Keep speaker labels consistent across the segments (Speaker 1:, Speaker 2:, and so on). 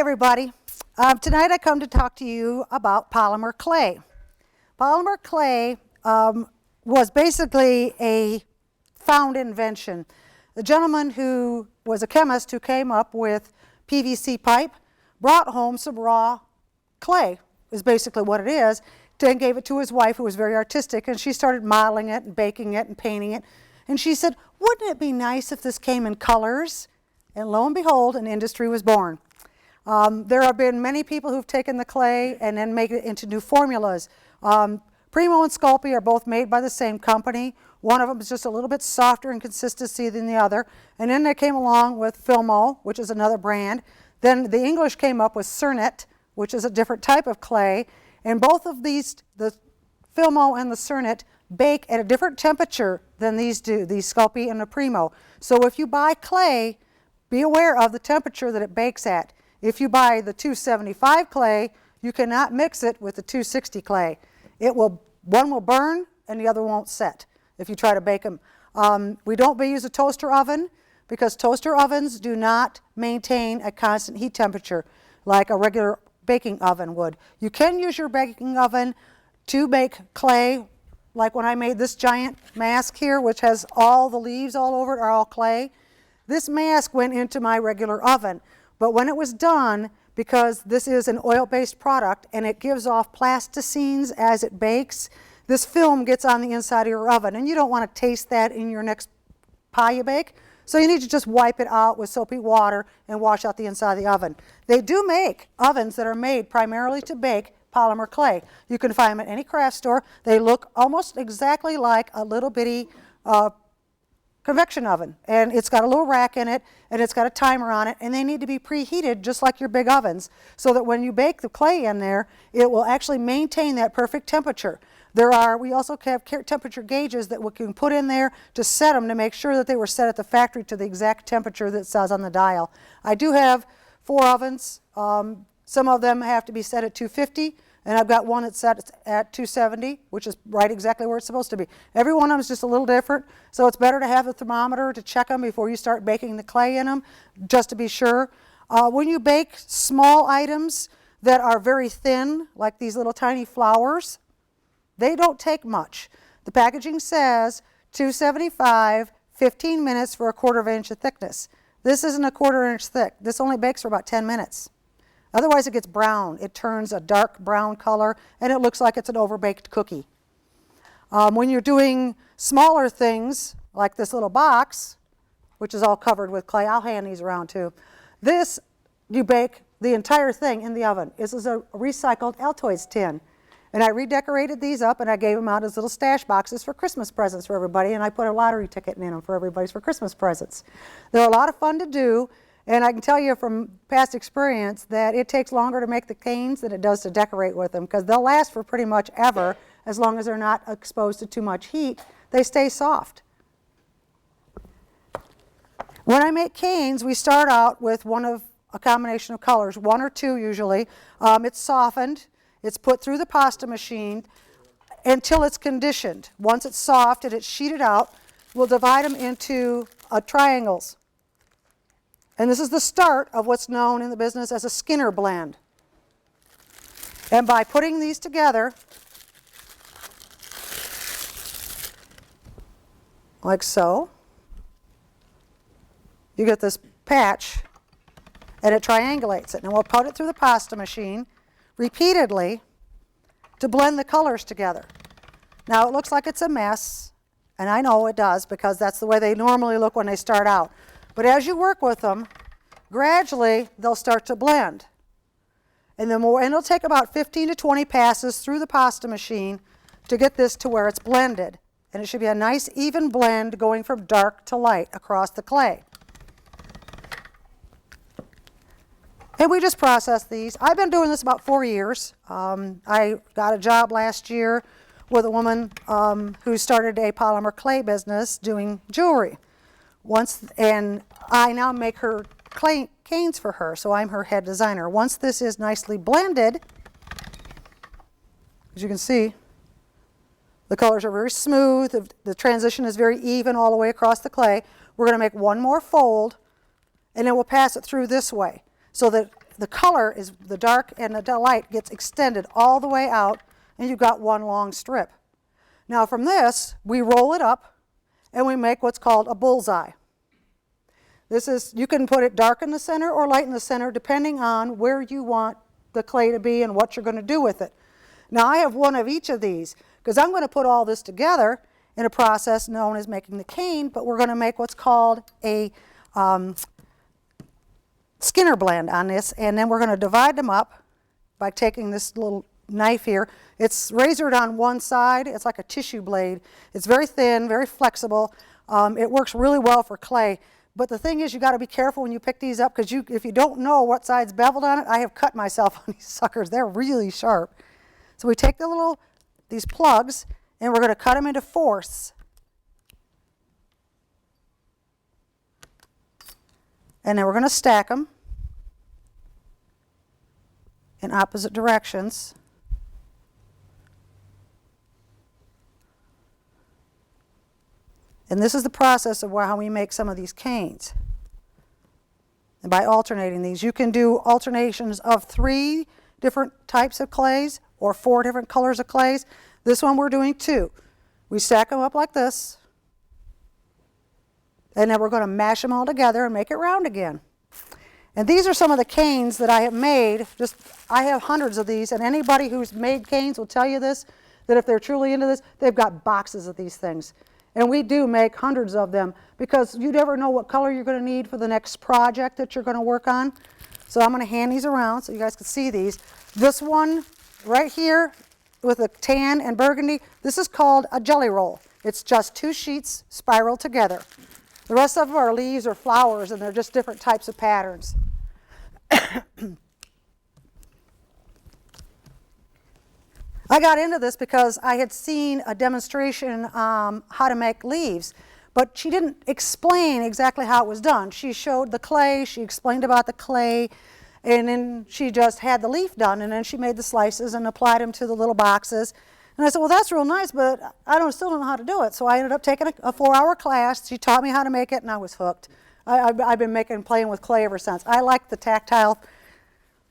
Speaker 1: everybody. Tonight I come to talk to you about polymer clay. Polymer clay was basically a found invention. The gentleman who was a chemist who came up with PVC pipe brought home some raw clay, is basically what it is, and gave it to his wife, who was very artistic, and she started modeling it and baking it and painting it. And she said, wouldn't it be nice if this came in colors? And lo and behold, an industry was born. There have been many people who've taken the clay and then made it into new formulas. Primo and Sculpey are both made by the same company. One of them is just a little bit softer in consistency than the other. And then they came along with Filmo, which is another brand. Then the English came up with Cernet, which is a different type of clay. And both of these, the Filmo and the Cernet, bake at a different temperature than these do, the Sculpey and the Primo. So if you buy clay, be aware of the temperature that it bakes at. If you buy the 275 clay, you cannot mix it with the 260 clay. One will burn and the other won't set if you try to bake them. We don't use a toaster oven because toaster ovens do not maintain a constant heat temperature like a regular baking oven would. You can use your baking oven to bake clay, like when I made this giant mask here, which has all the leaves all over it are all clay. This mask went into my regular oven, but when it was done, because this is an oil-based product and it gives off plasticines as it bakes, this film gets on the inside of your oven, and you don't want to taste that in your next pie you bake, so you need to just wipe it out with soapy water and wash out the inside of the oven. They do make ovens that are made primarily to bake polymer clay. You can find them at any craft store. They look almost exactly like a little bitty convection oven, and it's got a little rack in it, and it's got a timer on it, and they need to be preheated just like your big ovens, so that when you bake the clay in there, it will actually maintain that perfect temperature. We also have temperature gauges that we can put in there to set them to make sure that they were set at the factory to the exact temperature that says on the dial. I do have 4 ovens. Some of them have to be set at 250, and I've got one that's set at 270, which is right exactly where it's supposed to be. Every one of them is just a little different, so it's better to have a thermometer to check them before you start baking the clay in them, just to be sure. When you bake small items that are very thin, like these little tiny flowers, they don't take much. The packaging says 275, 15 minutes for a 1/4 inch of thickness. This isn't a 1/4 inch thick. This only bakes for about 10 minutes. Otherwise it gets brown. It turns a dark brown color and it looks like it's an overbaked cookie. When you're doing smaller things like this little box, which is all covered with clay, I'll hand these around too. This, you bake the entire thing in the oven. This is a recycled Altoids tin. And I redecorated these up and I gave them out as little stash boxes for Christmas presents for everybody, and I put a lottery ticket in them for everybody's for Christmas presents. They're a lot of fun to do, and I can tell you from past experience that it takes longer to make the canes than it does to decorate with them, because they'll last for pretty much ever as long as they're not exposed to too much heat. They stay soft. When I make canes, we start out with a combination of colors, 1 or 2 usually. It's softened. It's put through the pasta machine until it's conditioned. Once it's soft and it's sheeted out, we'll divide them into triangles. And this is the start of what's known in the business as a Skinner blend. And by putting these together, like so, you get this patch and it triangulates it. And we'll put it through the pasta machine repeatedly to blend the colors together. Now it looks like it's a mess, and I know it does because that's the way they normally look when they start out. But as you work with them, gradually they'll start to blend. And it'll take about 15 to 20 passes through the pasta machine to get this to where it's blended. And it should be a nice even blend going from dark to light across the clay. And we just process these. I've been doing this about 4 years. I got a job last year with a woman who started a polymer clay business doing jewelry. And I now make her canes for her, so I'm her head designer. Once this is nicely blended, as you can see, the colors are very smooth. The transition is very even all the way across the clay. We're going to make one more fold, and then we'll pass it through this way, so that the color is the dark and the light gets extended all the way out, and you've got one long strip. Now from this, we roll it up and we make what's called a bullseye. This is, you can put it dark in the center or light in the center depending on where you want the clay to be and what you're going to do with it. Now I have one of each of these because I'm going to put all this together in a process known as making the cane, but we're going to make what's called a Skinner blend on this, and then we're going to divide them up by taking this little knife here. It's razored on one side. It's like a tissue blade. It's very thin, very flexible. It works really well for clay. But the thing is, you got to be careful when you pick these up because if you don't know what side's beveled on it, I have cut myself on these suckers. They're really sharp. So we take these plugs, and we're going to cut them into fourths. And then we're going to stack them in opposite directions. And this is the process of how we make some of these canes. And by alternating these, you can do alternations of 3 different types of clays or 4 different colors of clays. This one we're doing 2. We stack them up like this. And then we're going to mash them all together and make it round again. And these are some of the canes that I have made. I have hundreds of these, and anybody who's made canes will tell you this, that if they're truly into this, they've got boxes of these things. And we do make hundreds of them because you never know what color you're going to need for the next project that you're going to work on. So I'm going to hand these around so you guys can see these. This one right here with a tan and burgundy, this is called a jelly roll. It's just 2 sheets spiraled together. The rest of them are leaves or flowers, and they're just different types of patterns. I got into this because I had seen a demonstration how to make leaves, but she didn't explain exactly how it was done. She showed the clay, she explained about the clay, and then she just had the leaf done, and then she made the slices and applied them to the little boxes. And I said, well, that's real nice, but still don't know how to do it. So I ended up taking a 4-hour class. She taught me how to make it, and I was hooked. I've been playing with clay ever since. I like the tactile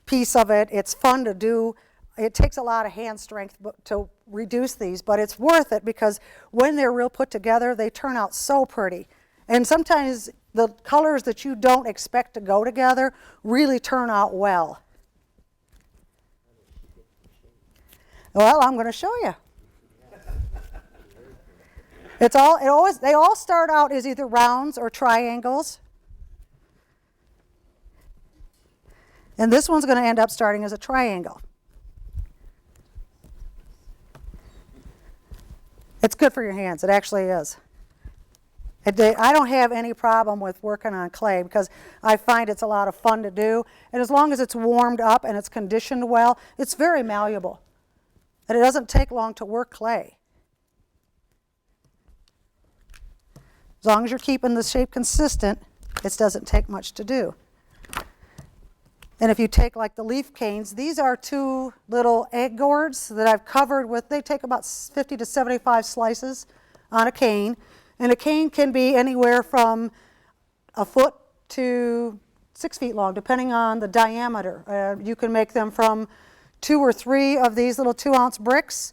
Speaker 1: piece of it. It's fun to do. It takes a lot of hand strength to reduce these, but it's worth it because when they're real put together, they turn out so pretty. And sometimes the colors that you don't expect to go together really turn out well. Well, I'm going to show you. They all start out as either rounds or triangles. And this one's going to end up starting as a triangle. It's good for your hands. It actually is. I don't have any problem with working on clay because I find it's a lot of fun to do. And as long as it's warmed up and it's conditioned well, it's very malleable. And it doesn't take long to work clay. As long as you're keeping the shape consistent, it doesn't take much to do. And if you take like the leaf canes, these are 2 little egg gourds that I've covered with, they take about 50 to 75 slices on a cane. And a cane can be anywhere from a foot to 6 feet long, depending on the diameter. You can make them from 2 or 3 of these little 2-ounce bricks,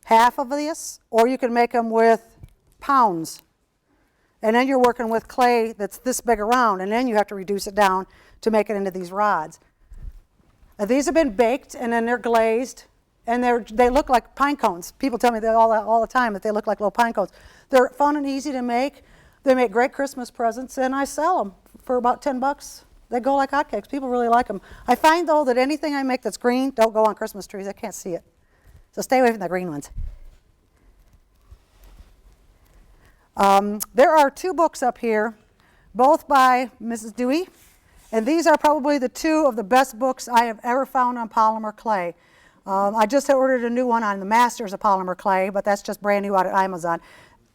Speaker 1: half of this, or you can make them with pounds. And then you're working with clay that's this big around, and then you have to reduce it down to make it into these rods. These have been baked, and then they're glazed, and they look like pine cones. People tell me that all the time that they look like little pine cones. They're fun and easy to make. They make great Christmas presents, and I sell them for about $10. They go like hotcakes. People really like them. I find, though, that anything I make that's green don't go on Christmas trees. I can't see it. So stay away from the green ones. There are 2 books up here, both by Mrs. Dewey, and these are probably the 2 of the best books I have ever found on polymer clay. I just ordered a new one on the Masters of Polymer Clay, but that's just brand new out at Amazon.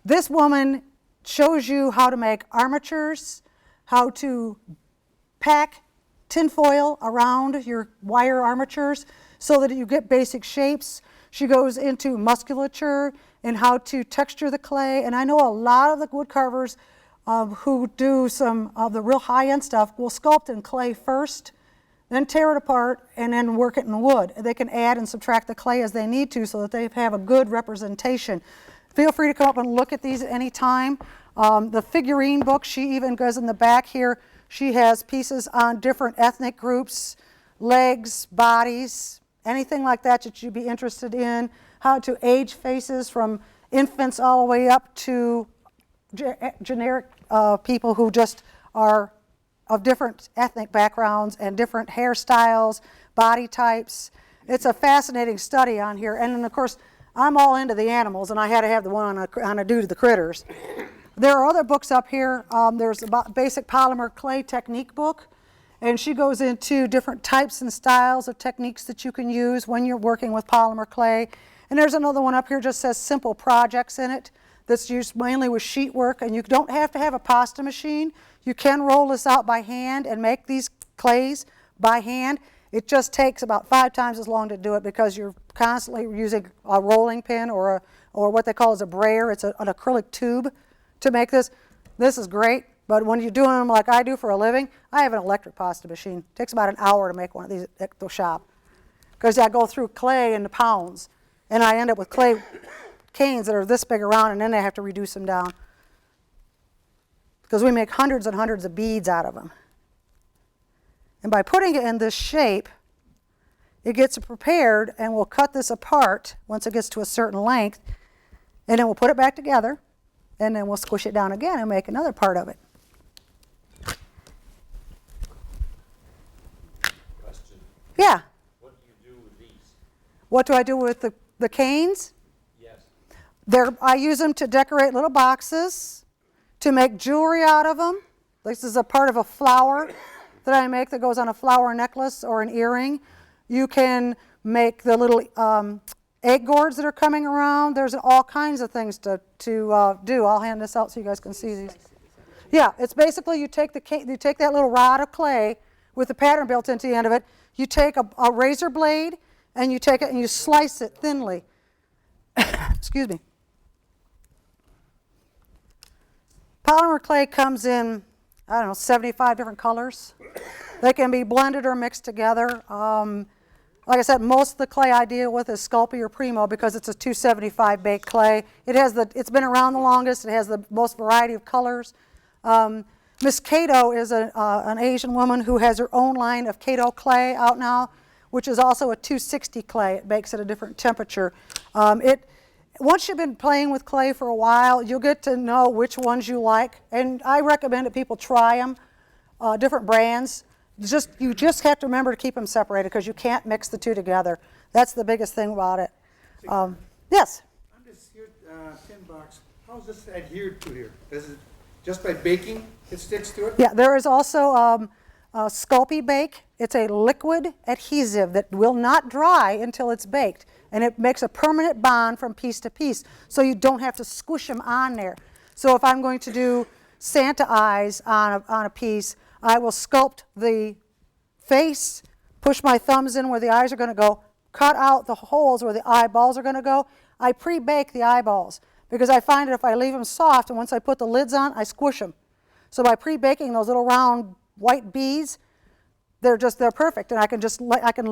Speaker 1: This woman shows you how to make armatures, how to pack tinfoil around your wire armatures so that you get basic shapes. She goes into musculature and how to texture the clay. And I know a lot of the wood carvers who do some of the real high-end stuff will sculpt in clay first then tear it apart, and then work it in wood. They can add and subtract the clay as they need to so that they have a good representation. Feel free to come up and look at these at any time. The figurine book, she even goes in the back here. She has pieces on different ethnic groups, legs, bodies, anything like that that you'd be interested in. How to age faces from infants all the way up to generic people who just are of different ethnic backgrounds and different hairstyles, body types. It's a fascinating study on here. And then, of course, I'm all into the animals, and I had to have the one on a due to the critters. There are other books up here. There's a basic polymer clay technique book, and she goes into different types and styles of techniques that you can use when you're working with polymer clay. And there's another one up here just says simple projects in it that's used mainly with sheet work, and you don't have to have a pasta machine. You can roll this out by hand and make these clays by hand. It just takes about 5 times as long to do it because you're constantly using a rolling pin or what they call as a brayer. It's an acrylic tube to make this. This is great, but when you're doing them like I do for a living, I have an electric pasta machine. It takes about an hour to make one of these at the shop because I go through clay in the pounds, and I end up with clay canes that are this big around, and then I have to reduce them down because we make hundreds and hundreds of beads out of them. And by putting it in this shape, it gets prepared, and we'll cut this apart once it gets to a certain length, and then we'll put it back together, and then we'll squish it down again and make another part of it.
Speaker 2: Question.
Speaker 1: Yeah.
Speaker 2: What do you do with these?
Speaker 1: What do I do with the canes?
Speaker 2: Yes.
Speaker 1: I use them to decorate little boxes, to make jewelry out of them. This is a part of a flower that I make that goes on a flower necklace or an earring. You can make the little egg gourds that are coming around. There's all kinds of things to do. I'll hand this out so you guys can see these. Yeah, it's basically you take that little rod of clay with the pattern built into the end of it. You take a razor blade and you take it and you slice it thinly. Excuse me. Polymer clay comes in, I don't know, 75 different colors. They can be blended or mixed together. Like I said, most of the clay I deal with is Sculpey or Primo because it's a 275 baked clay. It's been around the longest. It has the most variety of colors. Miss Cato is an Asian woman who has her own line of Cato clay out now, which is also a 260 clay. It bakes at a different temperature. Once you've been playing with clay for a while, you'll get to know which ones you like. And I recommend that people try them, different brands. You just have to remember to keep them separated because you can't mix the two together. That's the biggest thing about it. Yes?
Speaker 3: On this here tin box, how is this adhered to here? Does it, just by baking, it sticks to it?
Speaker 1: Yeah, there is also Sculpey Bake. It's a liquid adhesive that will not dry until it's baked. And it makes a permanent bond from piece to piece, so you don't have to squish them on there. So if I'm going to do Santa eyes on a piece, I will sculpt the face, push my thumbs in where the eyes are going to go, cut out the holes where the eyeballs are going to go. I pre-bake the eyeballs because I find that if I leave them soft and once I put the lids on, I squish them. So by pre-baking those little round white beads, they're perfect, and I can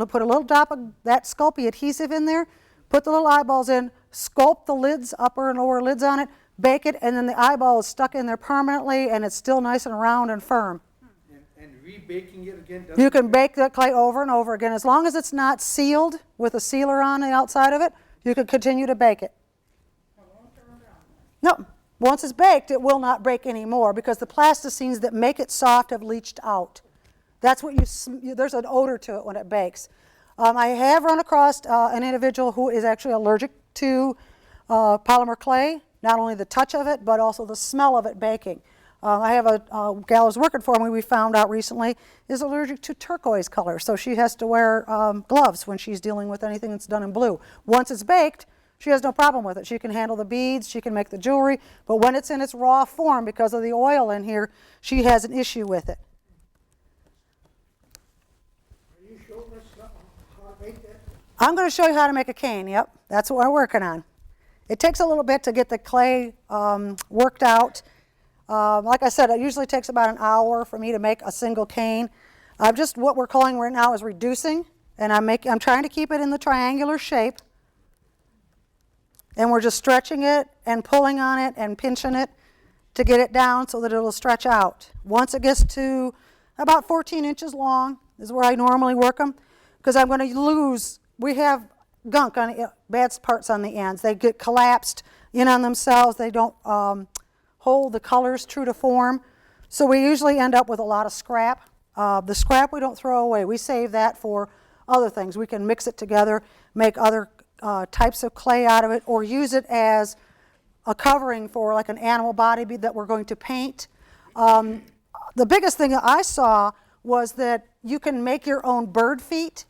Speaker 1: put a little drop of that Sculpey adhesive in there, put the little eyeballs in, sculpt the lids, upper and lower lids on it, bake it, and then the eyeball is stuck in there permanently, and it's still nice and round and firm.
Speaker 3: And rebaking it again?
Speaker 1: You can bake the clay over and over again. As long as it's not sealed with a sealer on the outside of it, you can continue to bake it. No, once it's baked, it will not break anymore because the plasticines that make it soft have leached out. That's what there's an odor to it when it bakes. I have run across an individual who is actually allergic to polymer clay, not only the touch of it, but also the smell of it baking. I have a gal who's working for me, we found out recently, is allergic to turquoise color, so she has to wear gloves when she's dealing with anything that's done in blue. Once it's baked, she has no problem with it. She can handle the beads, she can make the jewelry, but when it's in its raw form, because of the oil in here, she has an issue with it. I'm going to show you how to make a cane. Yep, that's what we're working on. It takes a little bit to get the clay worked out. Like I said, it usually takes about an hour for me to make a single cane. What we're calling right now is reducing, and I'm trying to keep it in the triangular shape. And we're just stretching it and pulling on it and pinching it to get it down so that it'll stretch out. Once it gets to about 14 inches long is where I normally work them, because I'm going to lose, we have gunk on bad parts on the ends. They get collapsed in on themselves. They don't hold the colors true to form. So we usually end up with a lot of scrap. The scrap we don't throw away. We save that for other things. We can mix it together, make other types of clay out of it, or use it as a covering for like an animal body that we're going to paint. The biggest thing that I saw was that you can make your own bird feet.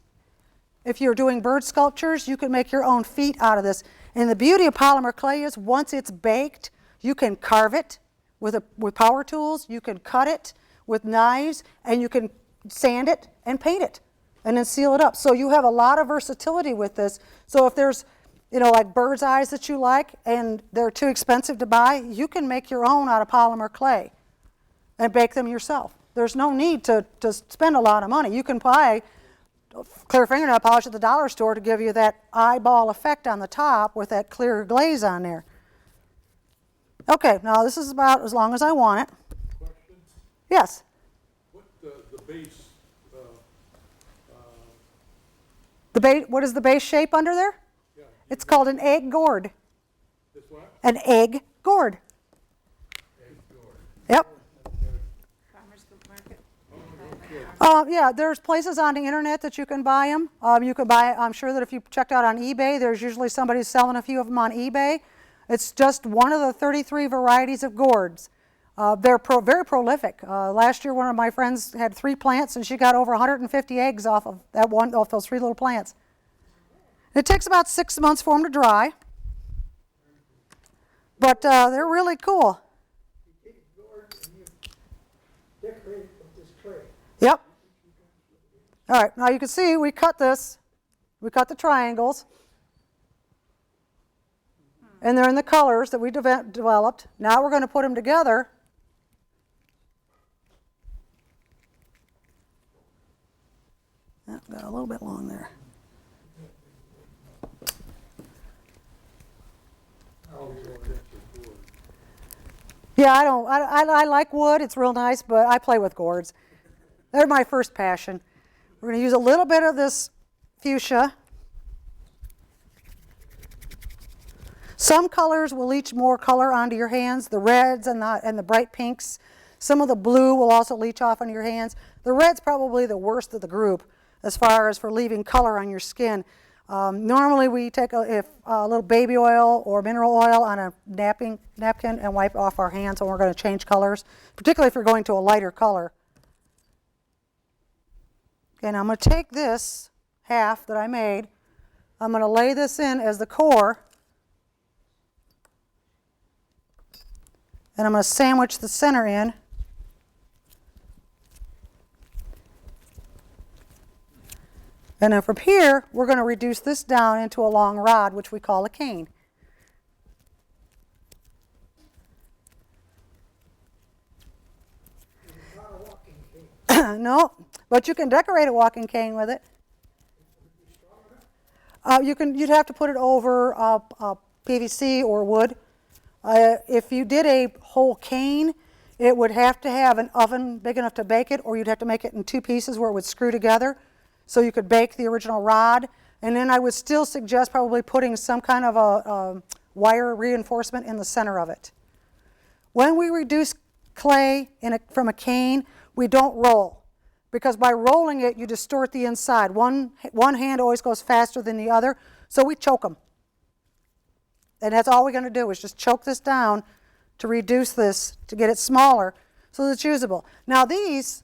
Speaker 1: If you're doing bird sculptures, you can make your own feet out of this. And the beauty of polymer clay is once it's baked, you can carve it with power tools, you can cut it with knives, and you can sand it and paint it and then seal it up. So you have a lot of versatility with this. So if there's, like bird's eyes that you like and they're too expensive to buy, you can make your own out of polymer clay and bake them yourself. There's no need to spend a lot of money. You can buy clear fingernail polish at the dollar store to give you that eyeball effect on the top with that clear glaze on there. Okay, now this is about as long as I want it.
Speaker 4: Question?
Speaker 1: Yes?
Speaker 4: What the base,
Speaker 1: What is the base shape under there?
Speaker 4: yeah,
Speaker 1: It's called an egg gourd.
Speaker 4: this what?
Speaker 1: An egg gourd. Yep.
Speaker 5: Farmers Market.
Speaker 1: Yeah, there's places on the internet that you can buy them. You can buy, I'm sure that if you checked out on eBay, there's usually somebody selling a few of them on eBay. It's just one of the 33 varieties of gourds. They're very prolific. Last year, one of my friends had 3 plants, and she got over 150 eggs off of those 3 little plants. It takes about 6 months for them to dry, but they're really cool.
Speaker 3: You take a gourd and you decorate it with this clay.
Speaker 1: Yep. All right, now you can see we cut this. We cut the triangles. And they're in the colors that we developed. Now we're going to put them together. Oh, got a little bit long there. Yeah, I like wood. It's real nice, but I play with gourds. They're my first passion. We're going to use a little bit of this fuchsia. Some colors will leach more color onto your hands, the reds and the bright pinks. Some of the blue will also leach off onto your hands. The red's probably the worst of the group as far as for leaving color on your skin. Normally we take a little baby oil or mineral oil on a napkin and wipe off our hands when we're going to change colors, particularly if you're going to a lighter color. Okay, now I'm going to take this half that I made. I'm going to lay this in as the core. And I'm going to sandwich the center in. And then from here, we're going to reduce this down into a long rod, which we call a cane.
Speaker 3: It's not a walking cane.
Speaker 1: No, but you can decorate a walking cane with it. You'd have to put it over PVC or wood. If you did a whole cane, it would have to have an oven big enough to bake it, or you'd have to make it in 2 pieces where it would screw together so you could bake the original rod. And then I would still suggest probably putting some kind of a wire reinforcement in the center of it. When we reduce clay from a cane, we don't roll, because by rolling it, you distort the inside. One hand always goes faster than the other, so we choke them. And that's all we're going to do is just choke this down to reduce this, to get it smaller so that it's usable. Now these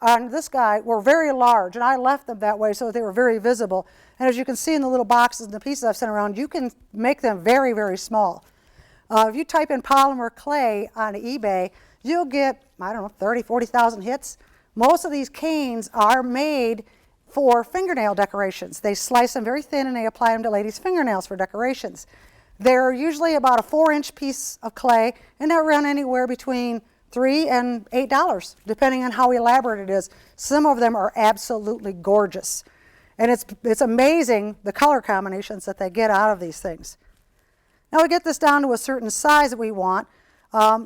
Speaker 1: on this guy were very large, and I left them that way so that they were very visible. And as you can see in the little boxes and the pieces I've sent around, you can make them very, very small. If you type in polymer clay on eBay, you'll get, 30, 40,000 hits. Most of these canes are made for fingernail decorations. They slice them very thin and they apply them to ladies' fingernails for decorations. They're usually about a 4-inch piece of clay, and they'll run anywhere between $3 and $8, depending on how elaborate it is. Some of them are absolutely gorgeous. And it's amazing the color combinations that they get out of these things. Now we get this down to a certain size that we want.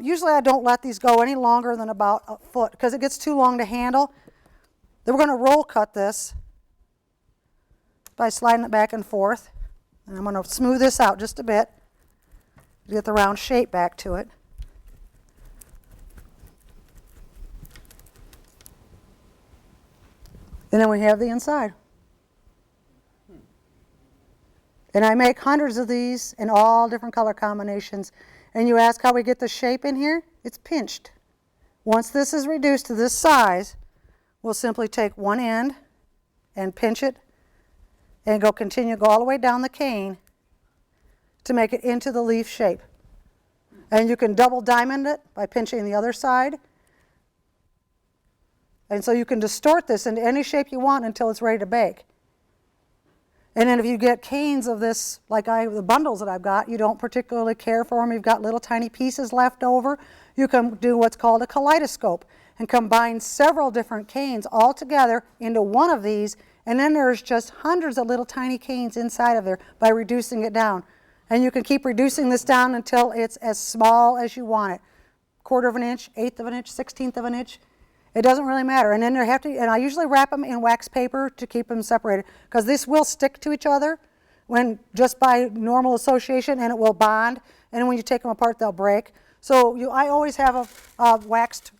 Speaker 1: Usually I don't let these go any longer than about a foot because it gets too long to handle. Then we're going to roll cut this by sliding it back and forth. And I'm going to smooth this out just a bit to get the round shape back to it. And then we have the inside. And I make hundreds of these in all different color combinations. And you ask how we get the shape in here? It's pinched. Once this is reduced to this size, we'll simply take one end and pinch it and go all the way down the cane to make it into the leaf shape. And you can double diamond it by pinching the other side. And so you can distort this into any shape you want until it's ready to bake. And then if you get canes of this, like the bundles that I've got, you don't particularly care for them, you've got little tiny pieces left over, you can do what's called a kaleidoscope and combine several different canes all together into one of these, and then there's just hundreds of little tiny canes inside of there by reducing it down. And you can keep reducing this down until it's as small as you want it. 1/4 of an inch, 1/8 of an inch, 1/16 of an inch. It doesn't really matter. And then and I usually wrap them in wax paper to keep them separated because this will stick to each other when just by normal association, and it will bond. And when you take them apart, they'll break. So I always have a waxed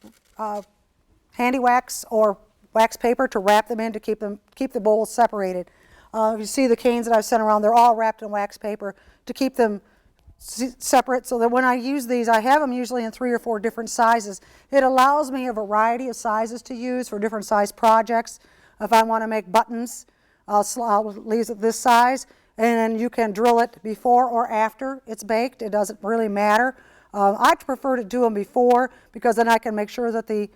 Speaker 1: handy wax or wax paper to wrap them in to keep the bowls separated. You see the canes that I've sent around, they're all wrapped in wax paper to keep them separate, so that when I use these, I have them usually in 3 or 4 different sizes. It allows me a variety of sizes to use for different size projects. If I want to make buttons, I'll leave it this size, and then you can drill it before or after it's baked. It doesn't really matter. I prefer to do them before because then I can make sure that the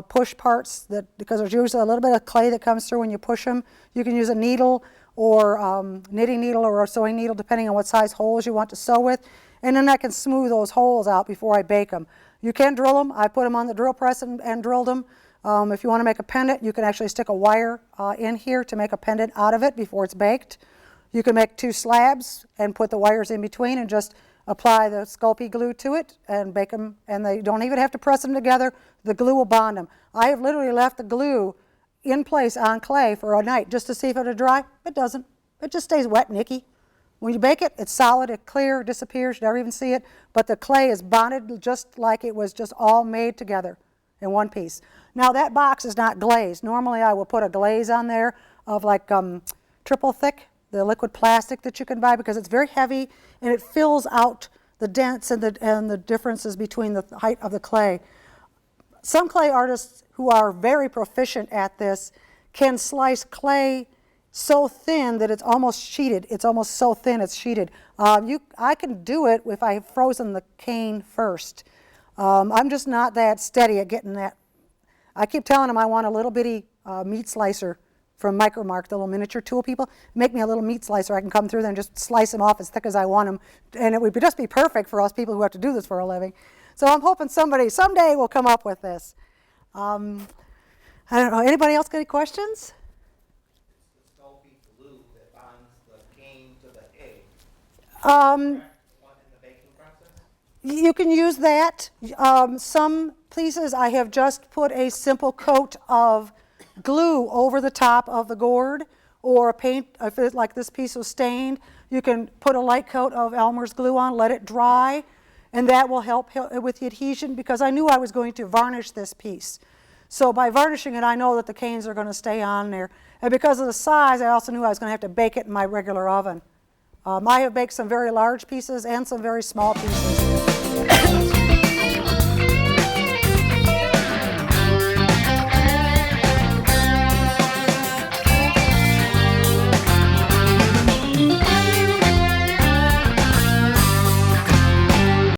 Speaker 1: push parts, because there's usually a little bit of clay that comes through when you push them. You can use a needle or knitting needle or a sewing needle depending on what size holes you want to sew with, and then I can smooth those holes out before I bake them. You can drill them. I put them on the drill press and drilled them. If you want to make a pendant, you can actually stick a wire in here to make a pendant out of it before it's baked. You can make 2 slabs and put the wires in between and just apply the Sculpey glue to it and bake them, and they don't even have to press them together. The glue will bond them. I have literally left the glue in place on clay for a night just to see if it would dry. It doesn't. It just stays wet and icky. When you bake it, it's solid, it's clear, it disappears, you never even see it, but the clay is bonded just like it was just all made together in one piece. Now that box is not glazed. Normally I will put a glaze on there of like triple thick, the liquid plastic that you can buy, because it's very heavy and it fills out the dents and the differences between the height of the clay. Some clay artists who are very proficient at this can slice clay so thin that it's almost sheeted. It's almost so thin it's sheeted. I can do it if I have frozen the cane first. I'm just not that steady at getting that. I keep telling them I want a little bitty meat slicer from Micromark, the little miniature tool people. Make me a little meat slicer. I can come through there and just slice them off as thick as I want them. And it would just be perfect for us people who have to do this for a living. So I'm hoping somebody someday will come up with this. I don't know. Anybody else got any questions?
Speaker 6: It's the Sculpey glue that bonds the cane to the egg.
Speaker 1: Um,
Speaker 6: One in the baking process?
Speaker 1: You can use that. Some pieces I have just put a simple coat of glue over the top of the gourd, or a paint, if it, like this piece was stained, you can put a light coat of Elmer's glue on, let it dry, and that will help with the adhesion, because I knew I was going to varnish this piece. So by varnishing it, I know that the canes are going to stay on there. And because of the size, I also knew I was going to have to bake it in my regular oven. I have baked some very large pieces and some very small pieces.